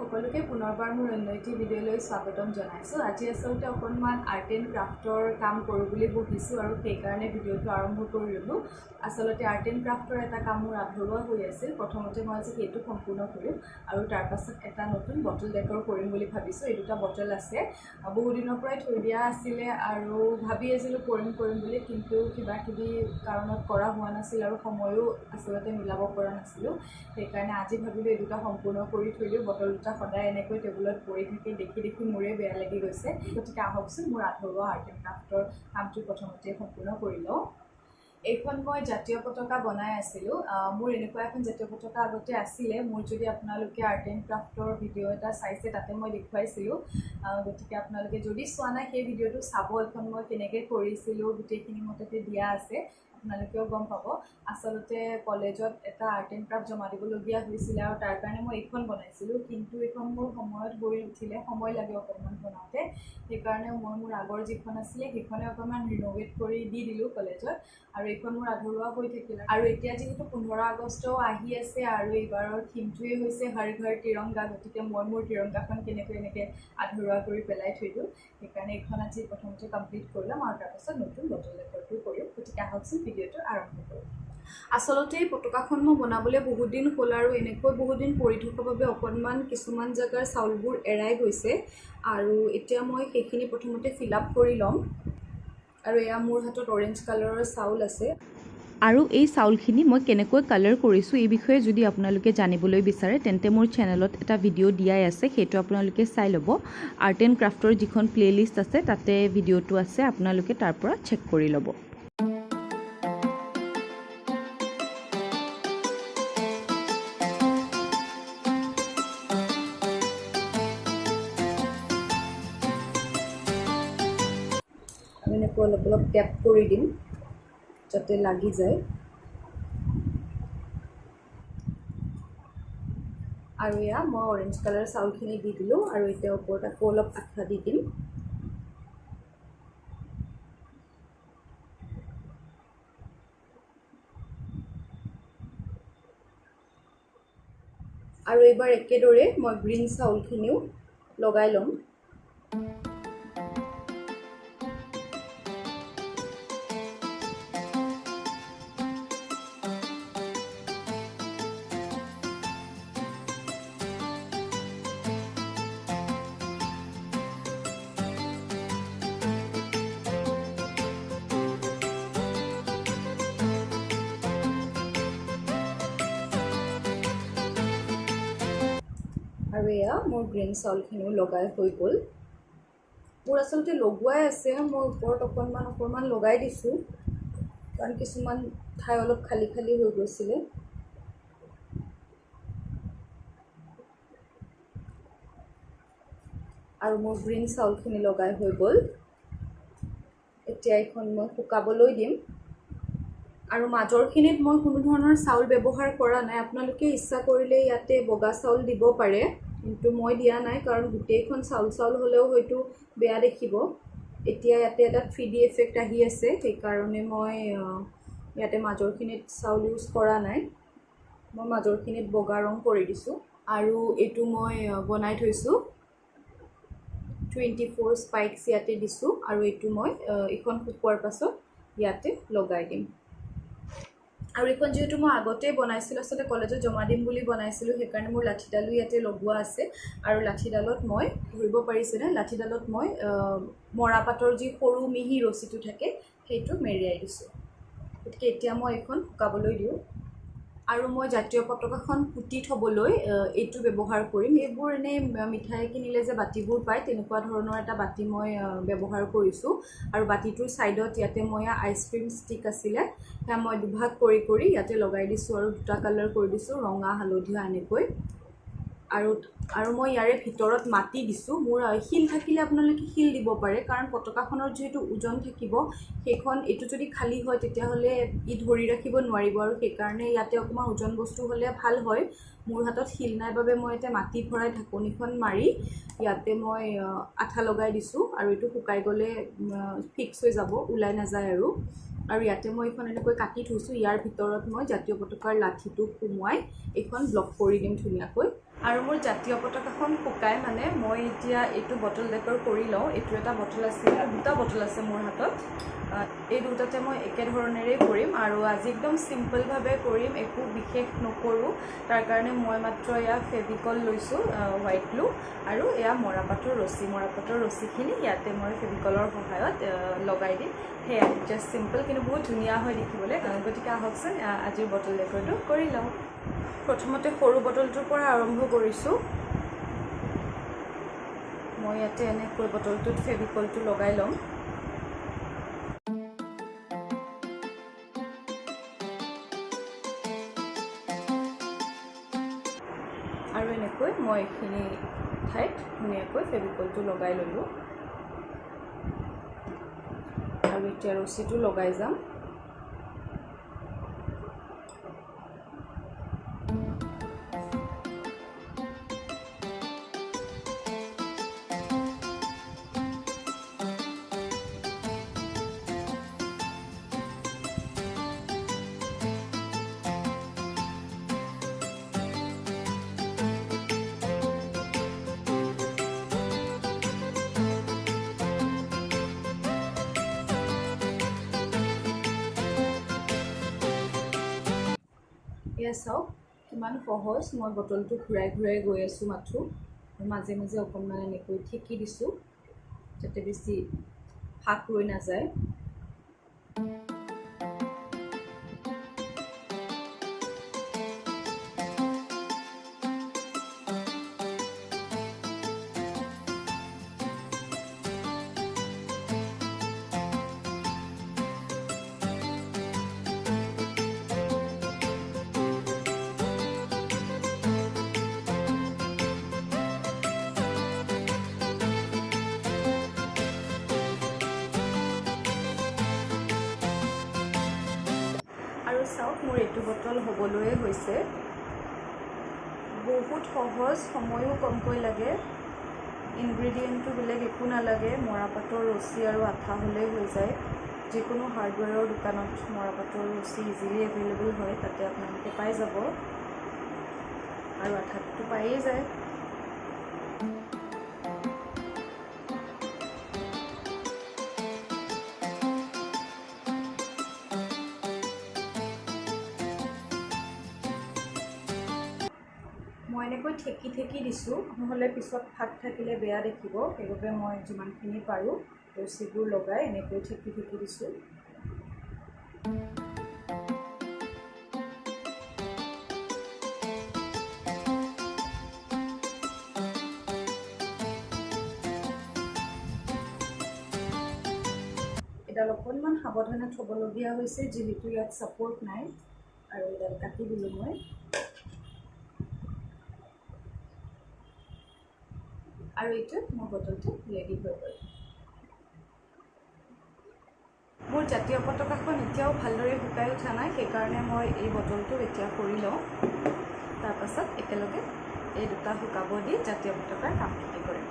সকলোকে পুনৰবাৰ মোৰ অন্যটি ভিডিঅ'লৈ স্বাগতম জনাইছো। আজি আসলতে অকণমান আৰ্ট এণ্ড ক্ৰাফ্টৰ কাম কৰোঁ বুলি বহিছোঁ আৰু সেইকাৰণে ভিডিঅ'টো আৰম্ভ কৰি ল'লোঁ। আসলতে আৰ্ট এণ্ড ক্ৰাফ্টৰ এটা কাম মোৰ আধৰুৱা হৈ আছিল। প্ৰথমতে মই আজি সেইটো সম্পূৰ্ণ কৰিম আৰু তাৰ পাছত এটা নতুন বটল ডেকৰ কৰিম বুলি ভাবিছোঁ। এই দুটা বটল আছে, বহু দিনৰ পৰাই থৈ দিয়া আছিলে আৰু ভাবি আছিলোঁ কৰিম বুলি, কিন্তু কিবা কিবি কাৰণত কৰা হোৱা নাছিল আৰু সময়ো আসলতে মিলাব পৰা নাছিলোঁ। সেইকাৰণে আজি ভাবিলোঁ এই দুটা সম্পূৰ্ণ কৰি থৈ দিওঁ। বটল দুটা সদায় এনেকৈ টেবুলত পৰি থাকি দেখি মোৰে বেয়া লাগি গৈছে। গতিকে আহকচোন মোৰ আধৰুৱা আৰ্ট এণ্ড ক্ৰাফ্টৰ কামটো প্ৰথমতে সম্পূৰ্ণ কৰি লওঁ। এইখন মই জাতীয় পতাকা বনাই আছিলোঁ। মোৰ এনেকুৱা এখন জাতীয় পতাকা আগতে আছিলে। মোৰ যদি আপোনালোকে আৰ্ট এণ্ড ক্ৰাফ্টৰ ভিডিঅ' এটা চাইছে তাতে মই দেখুৱাইছিলোঁ। গতিকে আপোনালোকে যদি চোৱা নাই সেই ভিডিঅ'টো চাব। এখন মই কেনেকৈ কৰিছিলোঁ গোটেইখিনি মতে দিয়া আছে, আপোনালোকেও গম পাব। আচলতে কলেজত এটা আৰ্ট এণ্ড ক্ৰাফ্ট জমা দিবলগীয়া হৈছিলে আৰু তাৰ কাৰণে মই এইখন বনাইছিলোঁ, কিন্তু এইখন মোৰ সময়ত হৈ উঠিলে, সময় লাগে অকণমান বনাওঁতে। সেইকাৰণে মই মোৰ আগৰ যিখন আছিলে সেইখনে অকণমান ৰিন'ভেট কৰি দি দিলোঁ কলেজত, আৰু এইখন মোৰ আধৰুৱা হৈ থাকিলে। আৰু এতিয়া যিহেতু 15 আগষ্টও আহি আছে আৰু এইবাৰৰ থিমটোৱে হৈছে হৰ ঘৰ তিৰংগা, গতিকে মই মোৰ তিৰংগাখন কেনেকৈ এনেকৈ আধৰুৱা কৰি পেলাই থৈ দিওঁ। সেইকাৰণে এইখন আজি প্ৰথমতে কমপ্লিট কৰি ল'ম আৰু তাৰপাছত নতুন বটল ডেকৰটো কৰিম। গতিকে আহকচোন ভিডিঅ'টো আৰম্ভ কৰোঁ। আচলতে এই পতাকাখন মই বনাবলৈ বহুত দিন হ'ল আৰু এনেকৈ বহুত দিন পৰি থকাৰ বাবে অকণমান কিছুমান জেগাৰ চাউলবোৰ এৰাই গৈছে আৰু এতিয়া মই সেইখিনি প্ৰথমতে ফিল আপ কৰি ল'ম। আৰু এয়া মোৰ হাতত অৰেঞ্জ কালাৰৰ চাউল আছে। আৰু এই চাউলখিনি মই কেনেকৈ কালাৰ কৰিছোঁ এই বিষয়ে যদি আপোনালোকে জানিবলৈ বিচাৰে তেন্তে মোৰ চেনেলত এটা ভিডিঅ' দিয়াই আছে, সেইটো আপোনালোকে চাই ল'ব। আৰ্ট এণ্ড ক্ৰাফ্টৰ যিখন প্লে'লিষ্ট আছে তাতে ভিডিঅ'টো আছে, আপোনালোকে তাৰ পৰা চেক কৰি ল'ব। এনেকৈ অলপ অলপ টেপ কৰি দিম যাতে লাগি যায়। আৰু এয়া মই অৰেঞ্জ কালাৰ চাউলখিনি দি দিলোঁ আৰু এতিয়া ওপৰত আকৌ অলপ আঠা দি দিম। আৰু এইবাৰ একেদৰে মই গ্ৰীণ চাউলখিনিও লগাই ল'ম। আৰু এয়া মোৰ গ্ৰীণ চাউলখিনিও লগাই হৈ গ'ল। মোৰ আচলতে লগোৱাই আছে, মই ওপৰত অকণমান লগাই দিছোঁ কাৰণ কিছুমান ঠাই অলপ খালী হৈ গৈছিলে। আৰু মোৰ গ্ৰীণ চাউলখিনি লগাই হৈ গ'ল। এতিয়া এইখন মই শুকাবলৈ দিম। আৰু মাজৰখিনিত মই কোনো ধৰণৰ চাউল ব্যৱহাৰ কৰা নাই। আপোনালোকে ইচ্ছা কৰিলে ইয়াতে বগা চাউল দিব পাৰে, কিন্তু মই দিয়া নাই কাৰণ গোটেইখন চাউল হ'লেও হয়তো বেয়া দেখিব। এতিয়া ইয়াতে এটা 3D এফেক্ট আহি আছে, সেইকাৰণে মই ইয়াতে মাজৰখিনিত চাউল ইউজ কৰা নাই। মই মাজৰখিনিত বগা ৰং কৰি দিছোঁ। আৰু এইটো মই বনাই থৈছোঁ 24 স্পাইক্স ইয়াতে দিছোঁ, আৰু এইটো মই এইখন শুকোৱাৰ পাছত ইয়াতে লগাই দিম। আৰু এইখন যিহেতু মই আগতেই বনাইছিলোঁ, আচলতে কলেজত জমা দিম বুলি বনাইছিলোঁ, সেইকাৰণে মোৰ লাঠিডালো ইয়াতে লগোৱা আছে। আৰু লাঠিডালত মই ধৰিব পাৰিছেনে, লাঠিডালত মই মৰাপাতৰ যি সৰু মিহি ৰছীটো থাকে সেইটো মেৰিয়াই দিছোঁ। গতিকে এতিয়া মই এইখন শুকাবলৈ দিওঁ। আৰু মই জাতীয় পতাকাখন পুতি থ'বলৈ এইটো ব্যৱহাৰ কৰিম। এইবোৰ এনেই মিঠাই কিনিলে যে বাতিবোৰ পায়, তেনেকুৱা ধৰণৰ এটা বাতি মই ব্যৱহাৰ কৰিছোঁ। আৰু বাতিটোৰ ছাইডত ইয়াতে মই আইচক্ৰীম ষ্টিক আছিলে, সেয়া মই দুভাগ কৰি ইয়াতে লগাই দিছোঁ আৰু দুটা কালাৰ কৰি দিছোঁ, ৰঙা হালধীয়া এনেকৈ। আৰু মই ইয়াৰে ভিতৰত মাটি দিছোঁ। মোৰ শিল থাকিলে আপোনালোকে শিল দিব পাৰে, কাৰণ পতাকাখনৰ যিহেতু ওজন থাকিব, এইটো যদি খালী হয় তেতিয়াহ'লে ই ধৰি ৰাখিব নোৱাৰিব, আৰু সেইকাৰণে ইয়াতে অকণমান ওজন বস্তু হ'লে ভাল হয়। মোৰ হাতত শিল নাই বাবে মই এতিয়া মাটি ভৰাই ঢাকনিখন মাৰি ইয়াতে মই আঠা লগাই দিছোঁ, আৰু এইটো শুকাই গ'লে ফিক্স হৈ যাব, ওলাই নাযায় আৰু। আৰু ইয়াতে মই এইখন এনেকৈ কাটি থৈছোঁ। ইয়াৰ ভিতৰত মই জাতীয় পতাকাৰ লাঠিটো সোমোৱাই এইখন ব্লক কৰি দিম ধুনীয়াকৈ। আৰু মোৰ জাতীয় পতাকাখন শুকাই মানে মই এতিয়া এইটো বটল ডেকৰ কৰি লওঁ। এইটো এটা বটল আছে আৰু দুটা বটল আছে মোৰ হাতত। এই দুটাতে মই একেধৰণেৰে কৰিম আৰু আজি একদম চিম্পলভাৱে কৰিম, একো বিশেষ নকৰোঁ। তাৰ কাৰণে মই মাত্ৰ এয়া ফেভিকল লৈছোঁ হোৱাইট গ্লু আৰু এয়া মৰাপাটৰ ৰছীখিনি ইয়াতে মই ফেভিকলৰ সহায়ত লগাই দিম। সেয়াই জাষ্ট চিম্পল, কিন্তু বহুত ধুনীয়া হয় দেখিবলৈ। গতিকে আহকচোন আজিৰ বটল ডেকৰটো কৰি লওঁ। প্ৰথমতে সৰু বটলটোৰ পৰা আৰম্ভ কৰিছোঁ। মই ইয়াতে এনেকৈ বটলটোত ফেভিকলটো লগাই ল'ম। আৰু এনেকৈ মই এইখিনি ঠাইত ধুনীয়াকৈ ফেভিকলটো লগাই ল'লোঁ। আৰু এতিয়া ৰছীটো লগাই যাম। এয়া চাওক কিমান সহজ। মই বটলটো ঘূৰাই ঘূৰাই গৈ আছোঁ মাথো, মাজে মাজে অকণমান এনেকৈ ঠেকি দিছোঁ যাতে বেছি ফাঁক ৰৈ নাযায়। আৰু চাওক মোৰ এইটো বটল হ'বলৈয়ে হৈছে। বহুত সহজ, সময়ো কমকৈ লাগে, ইনগ্ৰিডিয়েণ্টটো বেলেগ একো নালাগে। মৰাপাটৰ ৰছী আৰু আঠা হ'লেই হৈ যায়। যিকোনো হাৰ্ডৱেৰৰ দোকানত মৰাপাটৰ ৰছী ইজিলি এভেইলেবল হয়, তাতে আপোনালোকে পাই যাব। আৰু আঠাটো পায়েই যায়। মই এনেকৈ ঠেকি ঠেকি দিছোঁ, নহ'লে পিছত ফাঁক থাকিলে বেয়া দেখিব। সেইবাবে মই যিমানখিনি পাৰোঁ ৰছীবোৰ লগাই এনেকৈ ঠেকি ঠেকি দিছোঁ। এডাল অকণমান সাৱধানে থ'বলগীয়া হৈছে, যিহেতু ইয়াত ছাপৰ্ট নাই। আৰু এডাল কাটি দিলোঁ মই। আৰু এইটো মোৰ বটলটো ৰেডি হৈ গ'ল। মোৰ জাতীয় পতাকাখন এতিয়াও ভালদৰে শুকাই উঠা নাই, সেইকাৰণে মই এই বটলটো এতিয়া কৰি লওঁ। তাৰপাছত একেলগে এই দুটা শুকাব দি জাতীয় পতাকাৰ কামখিনি কৰিম।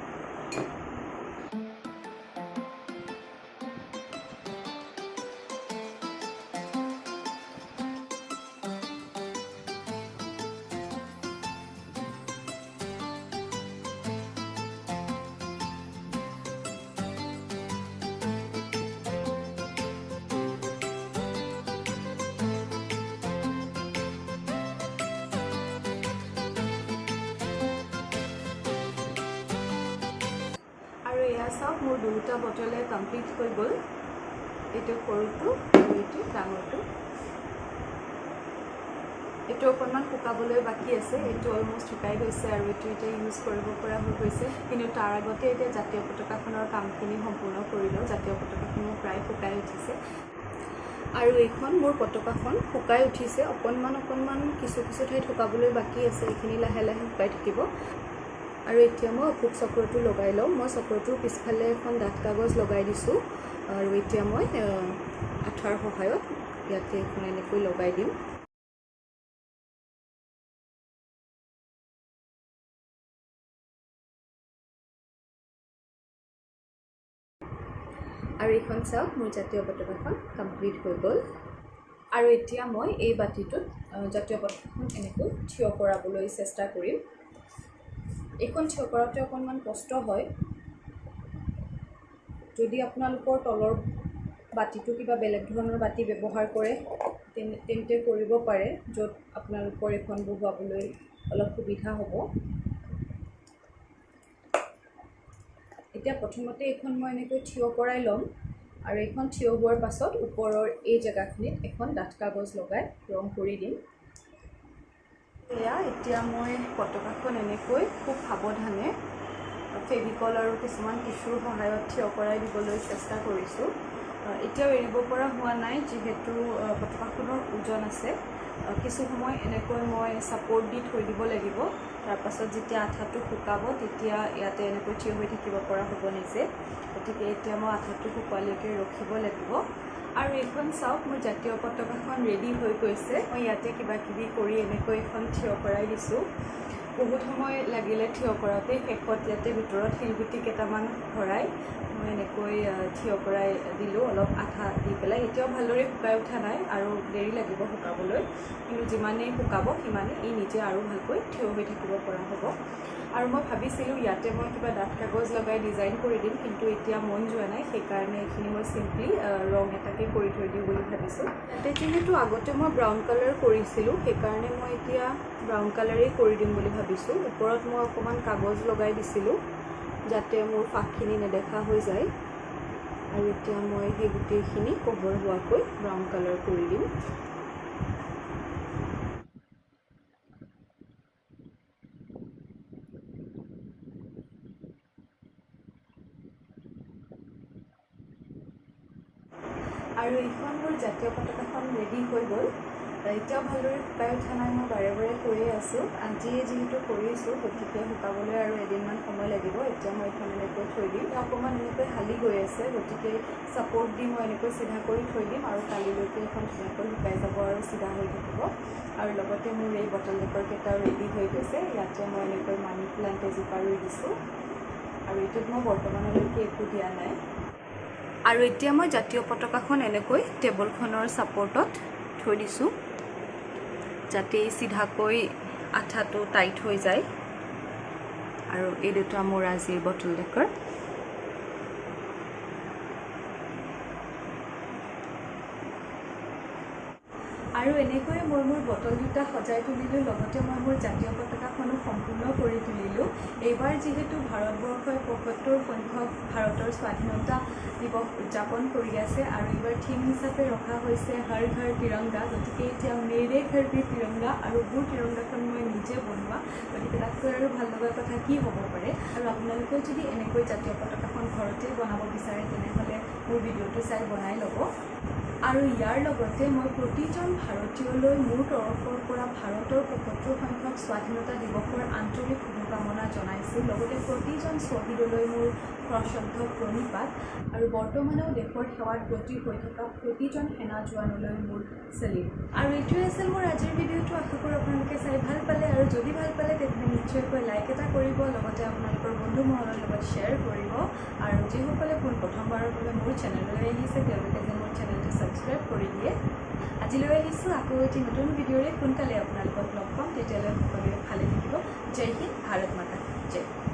আৰু এয়া চাওক মোৰ দুটা বটলে কমপ্লিট হৈ গ'ল। এইটো সৰুটো আৰু এইটো ডাঙৰটো। এইটো অকণমান শুকাবলৈ বাকী আছে, এইটো অলমষ্ট শুকাই গৈছে আৰু এইটো এতিয়া ইউজ কৰিব পৰা হৈ গৈছে। কিন্তু তাৰ আগতে এতিয়া জাতীয় পতাকাখনৰ কামখিনি সম্পূৰ্ণ কৰি লওঁ। জাতীয় পতাকাখনো প্ৰায় শুকাই উঠিছে আৰু এইখন মোৰ পতাকাখন শুকাই উঠিছে। অকণমান কিছু ঠাইত শুকাবলৈ বাকী আছে, এইখিনি লাহে লাহে শুকাই থাকিব। আৰু এতিয়া মই অশোক চক্ৰটো লগাই লওঁ। মই চক্ৰটোৰ পিছফালে এখন ডাঠ কাগজ লগাই দিছোঁ আৰু এতিয়া মই আঠাৰ সহায়ত ইয়াতে এখন এনেকৈ লগাই দিম। আৰু এইখন চাওক মোৰ জাতীয় পতাকাখন কমপ্লিট হৈ গ'ল। আৰু এতিয়া মই এই বাতিটোত জাতীয় পতাকাখন এনেকৈ থিয় কৰাবলৈ চেষ্টা কৰিম। এইখন থিয় কৰাতে অকণমান কষ্ট হয়। যদি আপোনালোকৰ তলৰ বাতিটো কিবা বেলেগ ধৰণৰ বাতি ব্যৱহাৰ কৰে তেন্তে কৰিব পাৰে, য'ত আপোনালোকৰ এইখন বহুৱাবলৈ অলপ সুবিধা হ'ব। এতিয়া প্ৰথমতে এইখন মই এনেকৈ থিয় কৰাই ল'ম আৰু এইখন থিয় হোৱাৰ পাছত ওপৰৰ এই জেগাখিনিত এখন ডাঠ কাগজ লগাই ৰং কৰি দিম। এতিয়া মই পতাকাখন এনেকৈ খুব সাৱধানে ফেভিকল আৰু কিছুমান টিচুৰ সহায়ত থিয় কৰাই দিবলৈ চেষ্টা কৰিছোঁ। এতিয়াও এৰিব পৰা হোৱা নাই, যিহেতু পতাকাখনৰ ওজন আছে। কিছু সময় এনেকৈ মই ছাপৰ্ট দি থৈ দিব লাগিব। তাৰপাছত যেতিয়া আঠাটো শুকাব তেতিয়া ইয়াতে এনেকৈ থিয় হৈ থাকিব পৰা হ'ব নিজে। গতিকে এতিয়া মই আঠাটো শুকোৱালৈকে ৰখিব লাগিব। আৰু এইখন চাওক, মোৰ জাতীয় পতাকাখন ৰেডি হৈ গৈছে। মই ইয়াতে কিবা কিবি কৰি এনেকৈ এখন থিয় কৰাই দিছোঁ। বহুত সময় লাগিলে থিয় কৰাতে, শেষত ইয়াতে ভিতৰত শিলগুটি কেইটামান ভৰাই মই এনেকৈ থিয় কৰাই দিলোঁ, অলপ আঠা দি পেলাই। এতিয়াও ভালদৰে শুকাই উঠা নাই আৰু দেৰি লাগিব শুকাবলৈ, কিন্তু যিমানেই শুকাব সিমানেই ই নিজে আৰু ভালকৈ থিয় হৈ থাকিব পৰা হ'ব। আৰু মই ভাবিছিলোঁ ইয়াতে মই কিবা ডাঠ কাগজ লগাই ডিজাইন কৰি দিম, কিন্তু এতিয়া মন যোৱা নাই। সেইকাৰণে এইখিনি মই চিম্পলি ৰং এটাকে কৰি থৈ দিওঁ বুলি ভাবিছোঁ। ইয়াতে যিহেতু আগতে মই ব্ৰাউন কালাৰ কৰিছিলোঁ, সেইকাৰণে মই এতিয়া ব্ৰাউন কালাৰেই কৰি দিম বুলি ভাবিছোঁ। ওপৰত মই অকণমান কাগজ লগাই দিছিলোঁ যাতে মোৰ ফাঁকখিনি নেদেখা হৈ যায়। আৰু এতিয়া মই সেই গোটেইখিনি কভাৰ হোৱাকৈ ব্ৰাউন কালাৰ কৰি দিম। আৰু এইখন মোৰ জাতীয় পতাকাখন ৰেডি হৈ গ'ল। এতিয়াও ভালদৰে শুকাই উঠা নাই, মই বাৰে বাৰে কৈয়ে আছোঁ। আজিয়ে যিহেতু কৰিছোঁ, গতিকে শুকাবলৈ আৰু এদিনমান সময় লাগিব। এতিয়া মই এইখন এনেকৈ থৈ দিম। অকণমান এনেকৈ হালি গৈ আছে, গতিকে ছাপৰ্ট দি মই এনেকৈ চিধা কৰি থৈ দিম আৰু কালিলৈকে এইখন ধুনীয়াকৈ শুকাই যাব আৰু চিধা হৈ থাকিব। আৰু লগতে মোৰ এই বটল ডেকৰ কেইটাও ৰেডি হৈ গৈছে। ইয়াতে মই এনেকৈ মানি প্লাণ্ট এজোপা ৰুই দিছোঁ আৰু এইটোত মই বৰ্তমানলৈকে একো দিয়া নাই। আৰু এতিয়া মই জাতীয় পতাকাখন এনেকৈ টেবুলখনৰ ছাপৰ্টত থৈ দিছোঁ, যাতে চিধাকৈ আঠাটো টাইট হৈ যায়। আৰু এই দুটা মোৰ আজিৰ বটল ডেকৰ। আৰু এনেকৈয়ে মই মোৰ বটল দুটা সজাই তুলিলোঁ, লগতে মই মোৰ জাতীয় পতাকাখনো সম্পূৰ্ণ কৰি তুলিলোঁ। এইবাৰ যিহেতু ভাৰতবৰ্ষই ৭৫ সংখ্যক ভাৰতৰ স্বাধীনতা দিৱস উদযাপন কৰি আছে আৰু এইবাৰ থিম হিচাপে ৰখা হৈছে হৰ ঘৰ তিৰংগা। গতিকে এতিয়া মেৰে ঘৰ ভি তিৰংগা, আৰু মোৰ তিৰংগাখন মই নিজে বনোৱা, গতিকে তাতকৈ আৰু ভাল লগা কথা কি হ'ব পাৰে। আৰু আপোনালোকেও যদি এনেকৈ জাতীয় পতাকাখন ঘৰতে বনাব বিচাৰে তেনেহ'লে মোৰ ভিডিঅ'টো চাই বনাই ল'ব। আৰু ইয়াৰ লগতে মই প্ৰতিজন ভাৰতীয়লৈ মোৰ তৰফৰ পৰা ভাৰতৰ ৭৫ সংখ্যক স্বাধীনতা দিৱসৰ আন্তৰিক শুভকামনা জনাইছোঁ। লগতে প্ৰতিজন শ্বহীদলৈ মোৰ সশ্ৰদ্ধ প্ৰণিপাত, আৰু বৰ্তমানেও দেশৰ সেৱাত ব্ৰতী হৈ থকা প্ৰতিজন সেনা জোৱানলৈ মোৰ চেলিউট। আৰু এইটোৱে আছিল মোৰ আজিৰ ভিডিঅ'টো। আশা কৰোঁ আপোনালোকে চাই ভাল পালে, আৰু যদি ভাল পালে তেন্তে নিশ্চয়কৈ লাইক এটা কৰিব, লগতে আপোনালোকৰ বন্ধু মহলৰ লগত শ্বেয়াৰ কৰিব। আৰু যিসকলে প্ৰথমবাৰৰ বাবে মোৰ চেনেললৈ আহিছে তেওঁলোকে যে মোৰ চেনেলটো ছাবস্ক্ৰাইব কৰি দিয়ে। আজিলৈ আহিছোঁ আকৌ এটি নতুন ভিডিঅ'ৰে। সোনকালে আপোনালোকক লগ পাম, তেতিয়ালৈ সকলোৱে ভালে থাকিব। জয় হিন্দ, ভাৰত মাতা জয়।